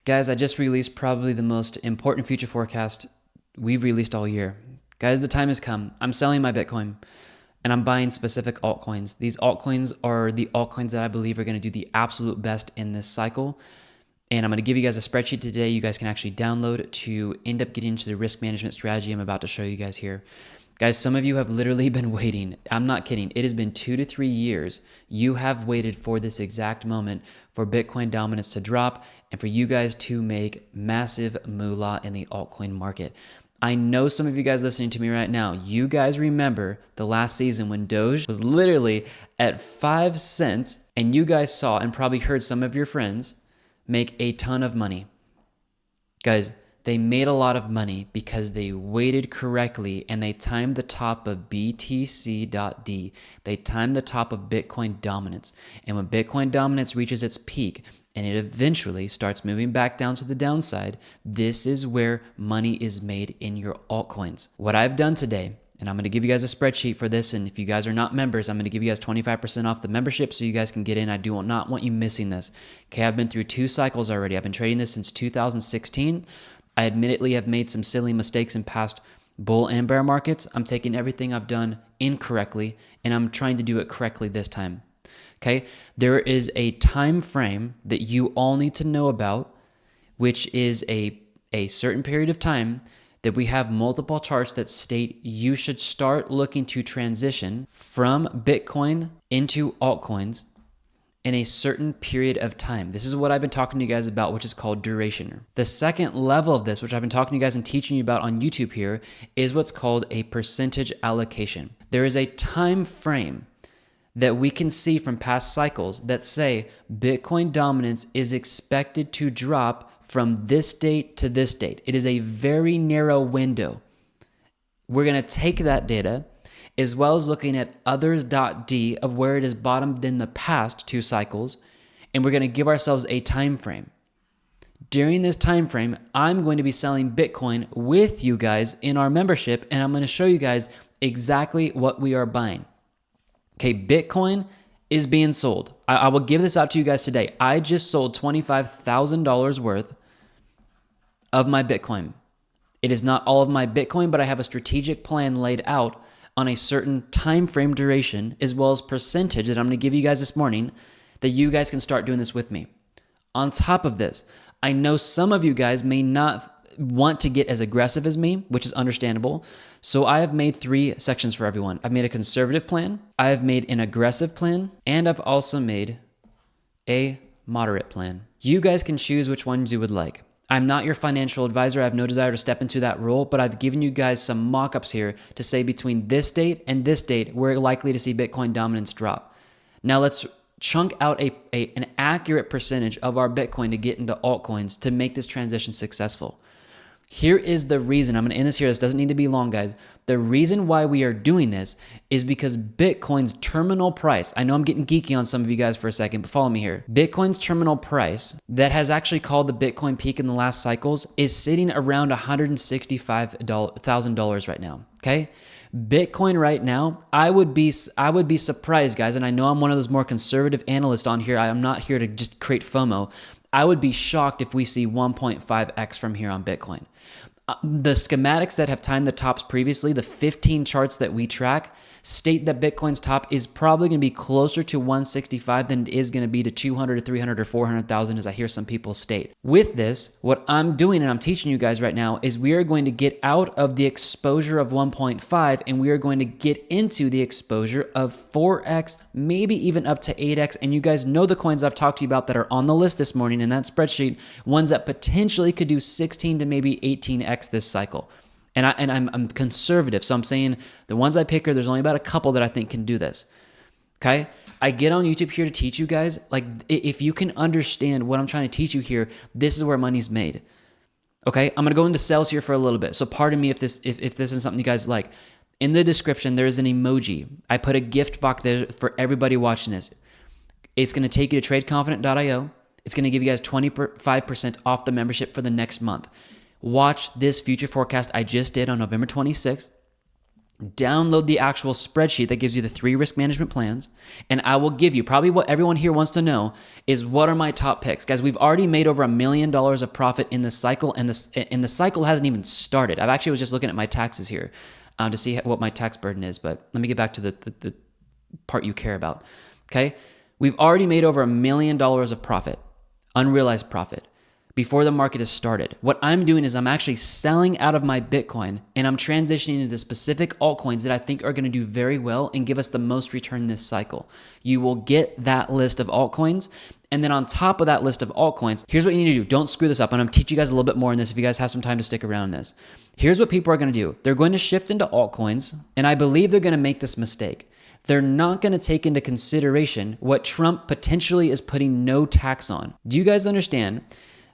Guys, I just released probably the most important future forecast we've released all year. Guys, the time has come. I'm selling my Bitcoin and I'm buying specific altcoins. These altcoins are the altcoins that I believe are going to do the absolute best in this cycle. And I'm going to give you guys a spreadsheet today you guys can actually download to end up getting into the risk management strategy I'm about to show you guys here. Guys, some of you have literally been waiting. I'm not kidding. It has been 2 to 3 years. You have waited for this exact moment for Bitcoin dominance to drop and for you guys to make massive moolah in the altcoin market. I know some of you guys listening to me right now, you guys remember the last season when Doge was literally at 5 cents and you guys saw and probably heard some of your friends make a ton of money. Guys, they made a lot of money because they waited correctly and they timed the top of BTC.D. They timed the top of Bitcoin dominance. And when Bitcoin dominance reaches its peak and it eventually starts moving back down to the downside, this is where money is made in your altcoins. What I've done today, and I'm going to give you guys a spreadsheet for this, and if you guys are not members, I'm going to give you guys 25% off the membership so you guys can get in. I do not want you missing this. Okay, I've been through 2 cycles already. I've been trading this since 2016. I admittedly have made some silly mistakes in past bull and bear markets. I'm taking everything I've done incorrectly, and I'm trying to do it correctly this time. Okay, there is a time frame that you all need to know about, which is a certain period of time that we have multiple charts that state you should start looking to transition from Bitcoin into altcoins in a certain period of time. This is what I've been talking to you guys about, which is called duration. The second level of this, which I've been talking to you guys and teaching you about on YouTube here, is what's called a percentage allocation. There is a time frame that we can see from past cycles that say Bitcoin dominance is expected to drop from this date to this date. It is a very narrow window. We're going to take that data as well as looking at others.d of where it has bottomed in the past 2 cycles, and we're going to give ourselves a time frame. During this time frame, I'm going to be selling Bitcoin with you guys in our membership, and I'm going to show you guys exactly what we are buying. Okay, Bitcoin is being sold. I will give this out to you guys today. I just sold $25,000 worth of my Bitcoin. It is not all of my Bitcoin, but I have a strategic plan laid out on a certain time frame duration as well as percentage that I'm going to give you guys this morning that you guys can start doing this with me. On top of this, I know some of you guys may not want to get as aggressive as me, which is understandable. So I have made 3 sections for everyone. I've made a conservative plan, I have made an aggressive plan, and I've also made a moderate plan. You guys can choose which ones you would like. I'm not your financial advisor. I have no desire to step into that role, but I've given you guys some mock-ups here to say between this date and this date, we're likely to see Bitcoin dominance drop. Now let's chunk out an accurate percentage of our Bitcoin to get into altcoins to make this transition successful. Here is the reason. I'm going to end this here. This doesn't need to be long, guys. The reason why we are doing this is because Bitcoin's terminal price, I know I'm getting geeky on some of you guys for a second, but follow me here. Bitcoin's terminal price that has actually called the Bitcoin peak in the last cycles is sitting around $165,000 right now, okay? Bitcoin right now, I would be surprised, guys, and I know I'm one of those more conservative analysts on here. I'm not here to just create FOMO. I would be shocked if we see 1.5x from here on Bitcoin. The schematics that have timed the tops previously, the 15 charts that we track, state that Bitcoin's top is probably going to be closer to 165 than it is going to be to 200 to 300 or 400,000, as I hear some people state. With this, what I'm doing and I'm teaching you guys right now is we are going to get out of the exposure of 1.5 and we are going to get into the exposure of 4x, maybe even up to 8x. And you guys know the coins I've talked to you about that are on the list this morning in that spreadsheet, ones that potentially could do 16 to maybe 18x this cycle. And I'm conservative, so I'm saying the ones I pick there's only about a couple that I think can do this, okay? I get on YouTube here to teach you guys, like if you can understand what I'm trying to teach you here, this is where money's made, okay? I'm going to go into sales here for a little bit, so pardon me if this is something you guys like. In the description, there is an emoji. I put a gift box there for everybody watching this. It's going to take you to tradeconfident.io. It's going to give you guys 25% off the membership for the next month. Watch this future forecast I just did on November 26th. Download the actual spreadsheet that gives you the 3 risk management plans, and I will give you probably what everyone here wants to know is what are my top picks. Guys, we've already made over $1 million of profit in the cycle, and the cycle hasn't even started. I've actually was just looking at my taxes here to see what my tax burden is, but let me get back to the part you care about. Okay, we've already made over $1 million of profit, unrealized profit, before the market has started. What I'm doing is I'm actually selling out of my Bitcoin and I'm transitioning into specific altcoins that I think are going to do very well and give us the most return this cycle. You will get that list of altcoins. And then on top of that list of altcoins, here's what you need to do. Don't screw this up. And I'm going to teach you guys a little bit more on this if you guys have some time to stick around this. Here's what people are going to do. They're going to shift into altcoins, and I believe they're going to make this mistake. They're not going to take into consideration what Trump potentially is putting no tax on. Do you guys understand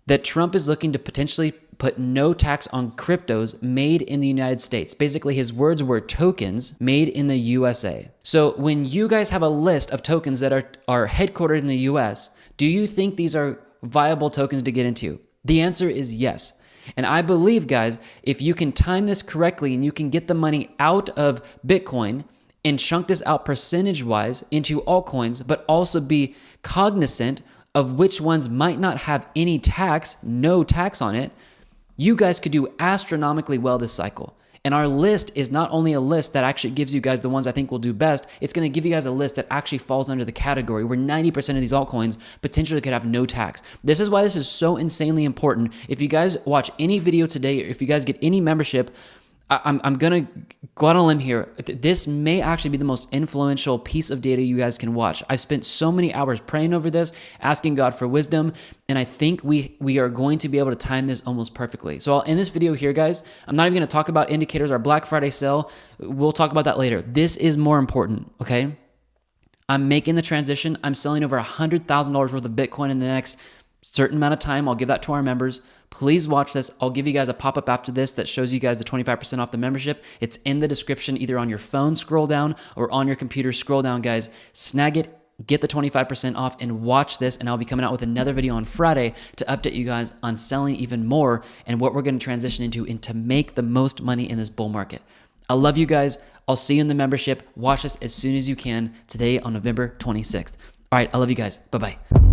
that Trump is looking to potentially put no tax on cryptos made in the United States? Basically, his words were tokens made in the USA. So when you guys have a list of tokens that are headquartered in the US, do you think these are viable tokens to get into? The answer is yes. And I believe, guys, if you can time this correctly and you can get the money out of Bitcoin and chunk this out percentage-wise into altcoins, but also be cognizant of which ones might not have any tax, no tax on it, you guys could do astronomically well this cycle. And our list is not only a list that actually gives you guys the ones I think will do best, it's going to give you guys a list that actually falls under the category where 90% of these altcoins potentially could have no tax. This is why this is so insanely important. If you guys watch any video today, or if you guys get any membership, I'm going to go out on a limb here. This may actually be the most influential piece of data you guys can watch. I've spent so many hours praying over this, asking God for wisdom, and I think we are going to be able to time this almost perfectly. So I'll end this video here, guys. I'm not even going to talk about indicators, our Black Friday sale. We'll talk about that later. This is more important, okay? I'm making the transition. I'm selling over $100,000 worth of Bitcoin in the next certain amount of time. I'll give that to our members. Please watch this. I'll give you guys a pop-up after this that shows you guys the 25% off the membership. It's in the description, either on your phone, scroll down, or on your computer, scroll down, guys. Snag it, get the 25% off, and watch this. And I'll be coming out with another video on Friday to update you guys on selling even more and what we're going to transition into and to make the most money in this bull market. I love you guys. I'll see you in the membership. Watch this as soon as you can today on November 26th. All right, I love you guys. Bye-bye.